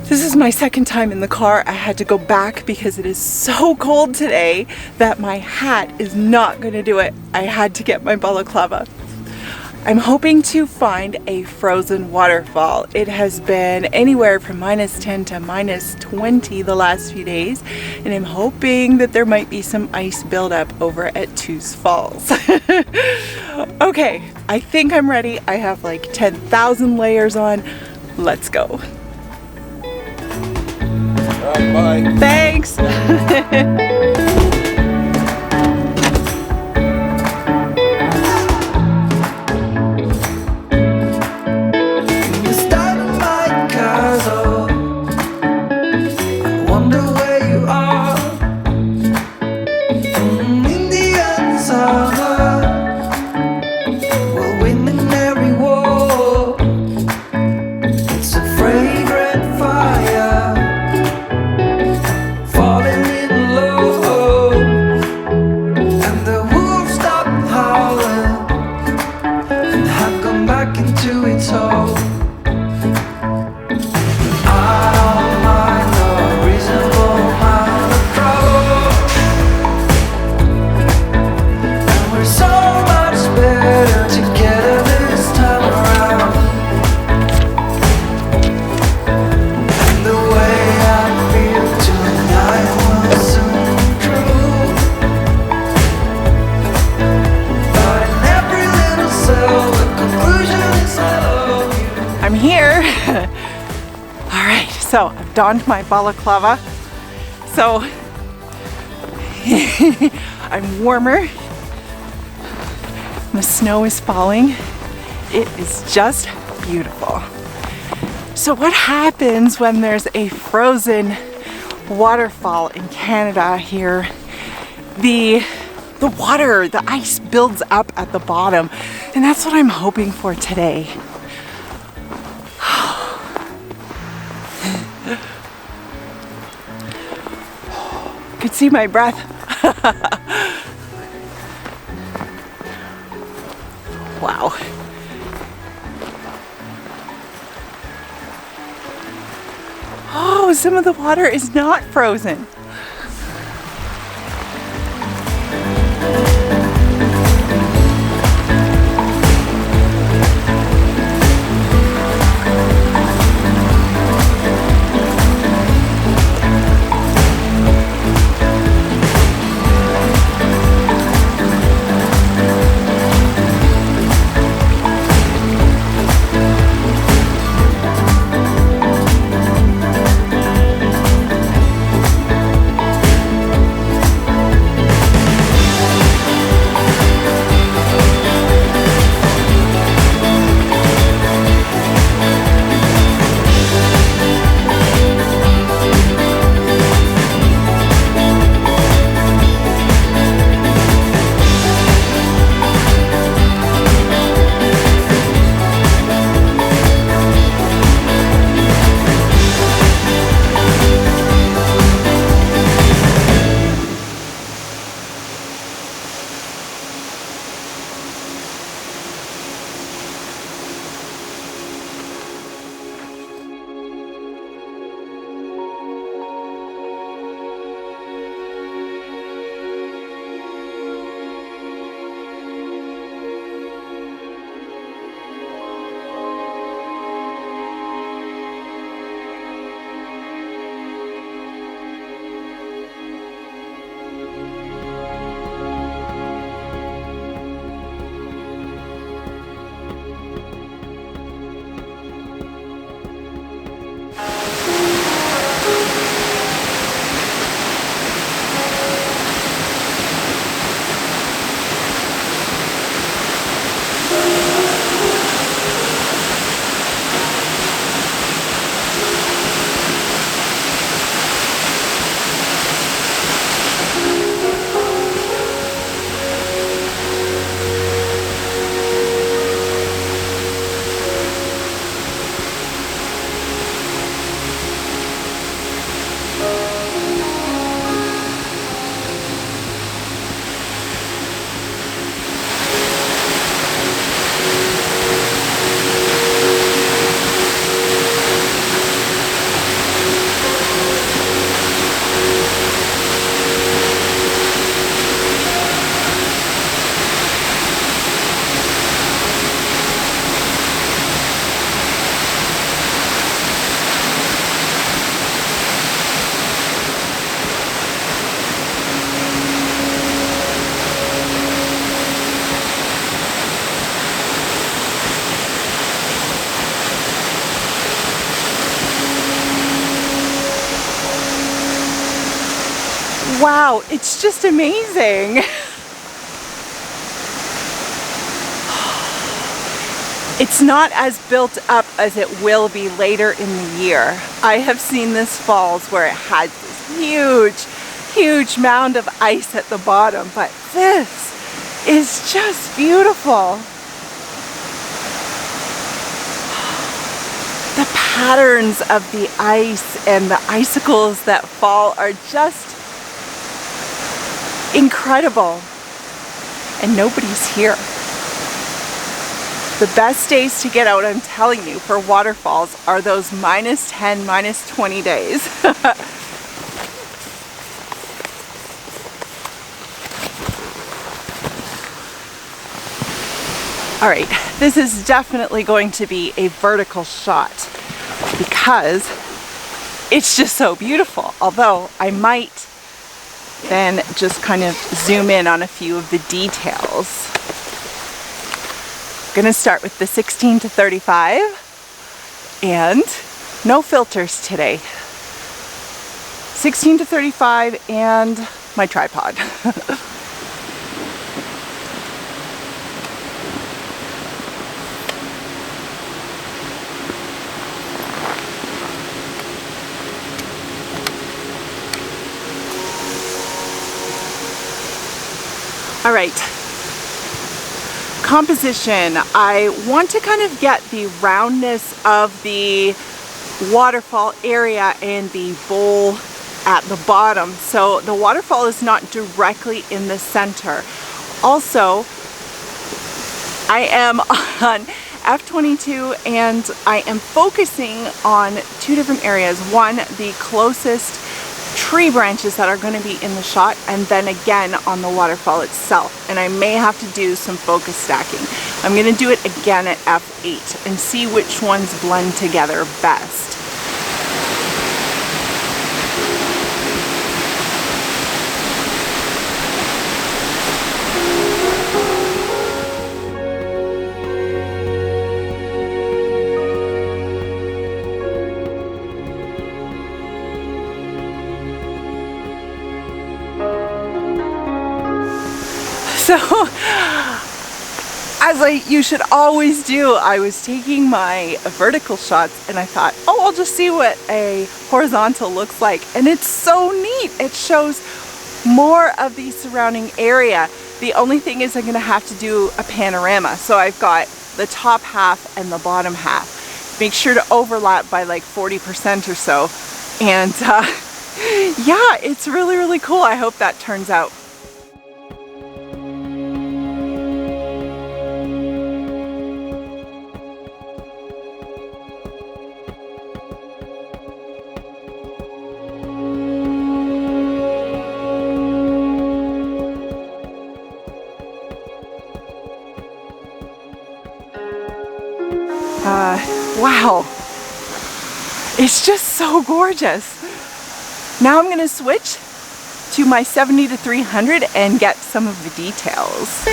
This is my second time in the car. I had to go back because it is so cold today that my hat is not going to do it. I had to get my balaclava. I'm hoping to find a frozen waterfall. It has been anywhere from -10 to -20 the last few days, and I'm hoping that there might be some ice buildup over at Tews Falls. Okay, I think I'm ready. I have like 10,000 layers on. Let's go. Bye. Thanks. I'm here. All right, so I've donned my balaclava. So I'm warmer. The snow is falling. It is just beautiful. So what happens when there's a frozen waterfall in Canada here? The water, the ice builds up at the bottom, and that's what I'm hoping for today. Could see my breath. Wow. Oh, some of the water is not frozen. Wow, it's just amazing. It's not as built up as it will be later in the year. I have seen this falls where it had this huge mound of ice at the bottom, but this is just beautiful. The patterns of the ice and the icicles that fall are just incredible, and nobody's here. The best days to get out, I'm telling you, for waterfalls are those -10, -20 days. All right, this is definitely going to be a vertical shot because it's just so beautiful. Although I might then just kind of zoom in on a few of the details. Gonna start with the 16 to 35 and no filters today. 16 to 35 and my tripod. All right. Composition, I want to kind of get the roundness of the waterfall area and the bowl at the bottom, so the waterfall is not directly in the center. Also, I am on F22 and I am focusing on two different areas. One, the closest tree branches that are going to be in the shot, and then again on the waterfall itself, and I may have to do some focus stacking. I'm going to do it again at F8 and see which ones blend together best. So, as you should always do, I was taking my vertical shots and I thought, oh, I'll just see what a horizontal looks like. And it's so neat. It shows more of the surrounding area. The only thing is I'm going to have to do a panorama. So I've got the top half and the bottom half. Make sure to overlap by like 40% or so. And yeah, it's really, really cool. I hope that turns out. Wow, it's just so gorgeous. Now I'm going to switch to my 70 to 300 and get some of the details.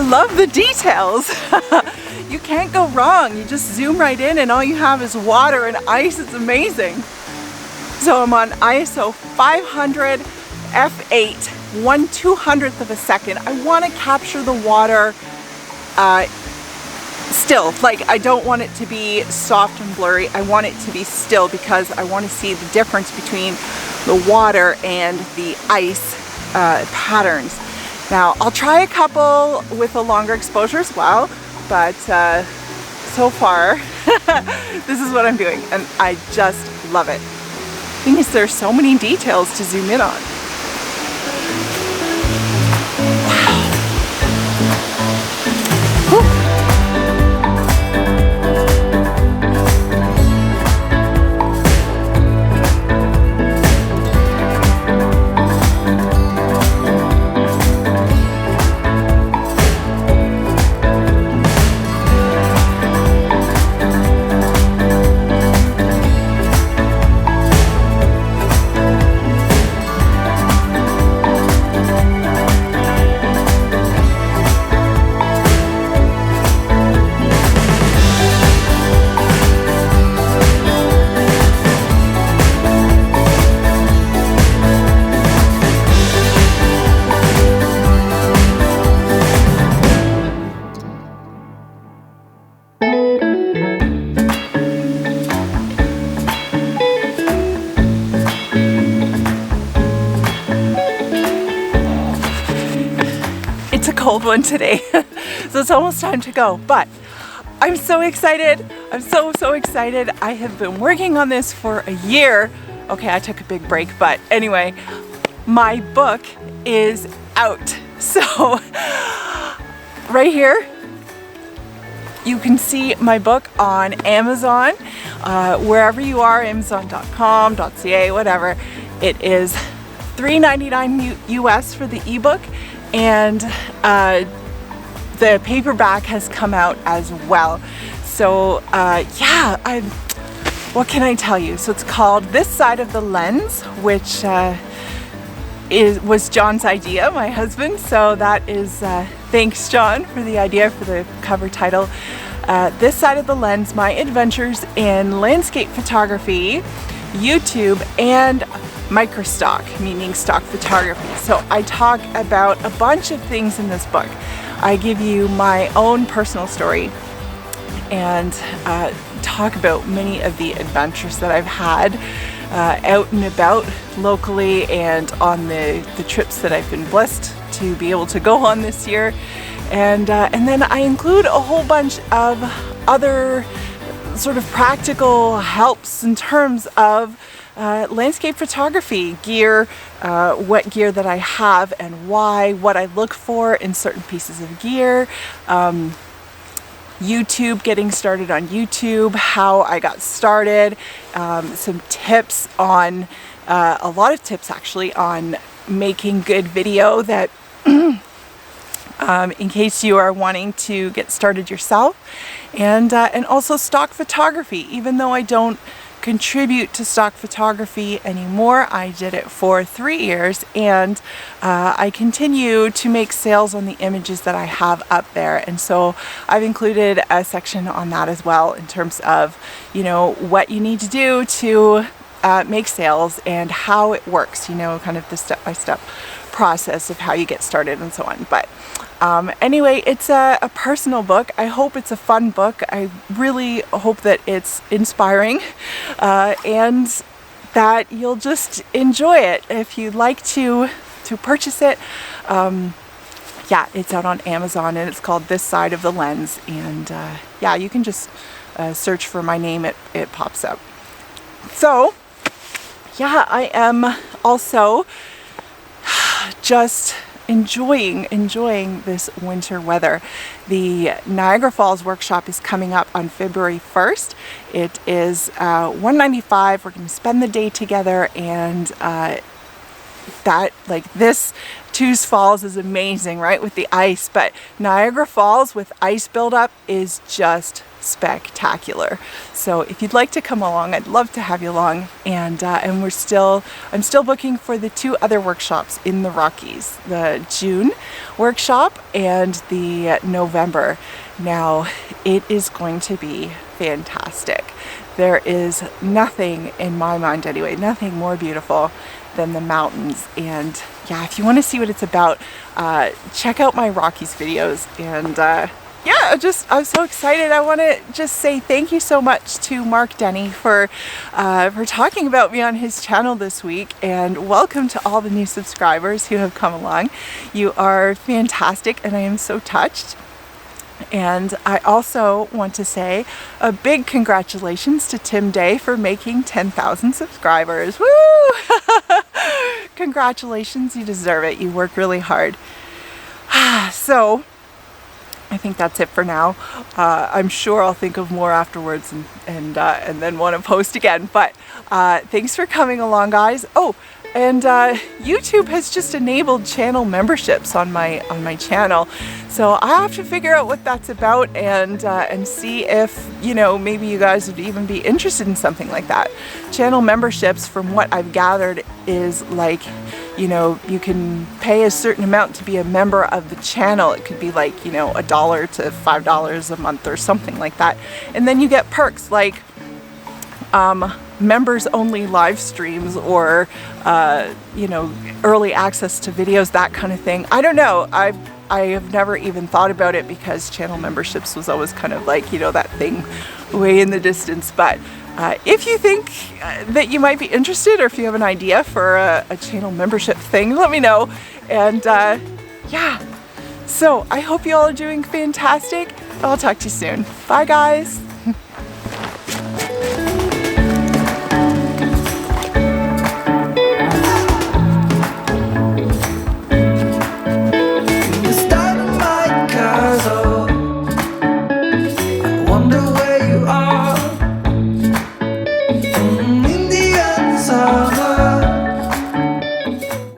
Love the details. You can't go wrong. You just zoom right in and all you have is water and ice. It's amazing. So I'm on ISO 500 f8 1/200th of a second. I want to capture the water still. Like, I don't want it to be soft and blurry. I want it to be still because I want to see the difference between the water and the ice patterns. Now, I'll try a couple with a longer exposure as well, but so far, this is what I'm doing, and I just love it. The thing is, there's so many details to zoom in on. It's a cold one today, so it's almost time to go, but I'm so excited. I'm so excited. I have been working on this for a year. Okay, I took a big break, but anyway, my book is out. So right here, you can see my book on Amazon, wherever you are, Amazon.com, .ca, whatever. It is $3.99 US for the ebook, and the paperback has come out as well. So yeah, what can I tell you? So it's called This Side of the Lens, which was John's idea, my husband. So that is, thanks John for the idea for the cover title. This Side of the Lens, My Adventures in Landscape Photography, YouTube, and microstock, meaning stock photography. So I talk about a bunch of things in this book. I give you my own personal story and talk about many of the adventures that I've had out and about locally and on the trips that I've been blessed to be able to go on this year. And then I include a whole bunch of other sort of practical helps in terms of landscape photography gear, what gear that I have and why, what I look for in certain pieces of gear, YouTube, getting started on YouTube, how I got started, some tips on, a lot of tips actually on making good video that in case you are wanting to get started yourself, and also stock photography. Even though I don't contribute to stock photography anymore, I did it for 3 years, and I continue to make sales on the images that I have up there. And so I've included a section on that as well, in terms of, you know, what you need to do to make sales and how it works, you know, kind of the step-by-step process of how you get started and so on. But anyway, it's a personal book. I hope it's a fun book. I really hope that it's inspiring and that you'll just enjoy it. If you'd like to purchase it, yeah, it's out on Amazon and it's called This Side of the Lens. And yeah, you can just search for my name, it pops up. So yeah, I am also just enjoying this winter weather. The Niagara Falls workshop is coming up on February 1st. It is $195. We're going to spend the day together, and that, like, this Tews Falls is amazing, right, with the ice, but Niagara Falls with ice buildup is just spectacular. So if you'd like to come along, I'd love to have you along. And I'm still booking for the 2 other workshops in the Rockies, the June workshop and the November. Now, it is going to be fantastic. There is nothing, in my mind anyway, nothing more beautiful than the mountains. And yeah, if you want to see what it's about, check out my Rockies videos. And yeah, I'm so excited. I want to just say thank you so much to Mark Denny for talking about me on his channel this week, and welcome to all the new subscribers who have come along. You are fantastic, and I am so touched. And I also want to say a big congratulations to Tim Day for making 10,000 subscribers. Woo! Congratulations, you deserve it. You work really hard. So I think that's it for now. I'm sure I'll think of more afterwards and then want to post again. But thanks for coming along, guys. Oh, and YouTube has just enabled channel memberships on my channel, so I have to figure out what that's about and see if, you know, maybe you guys would even be interested in something like that. Channel memberships, from what I've gathered, is like, you know, you can pay a certain amount to be a member of the channel. It could be like, you know, $1 to $5 a month or something like that, and then you get perks like members only live streams or you know, early access to videos, that kind of thing. I don't know. I have never even thought about it because channel memberships was always kind of like, you know, that thing way in the distance. But if you think that you might be interested, or if you have an idea for a channel membership thing, let me know. And yeah, so I hope you all are doing fantastic. I'll talk to you soon. Bye, guys.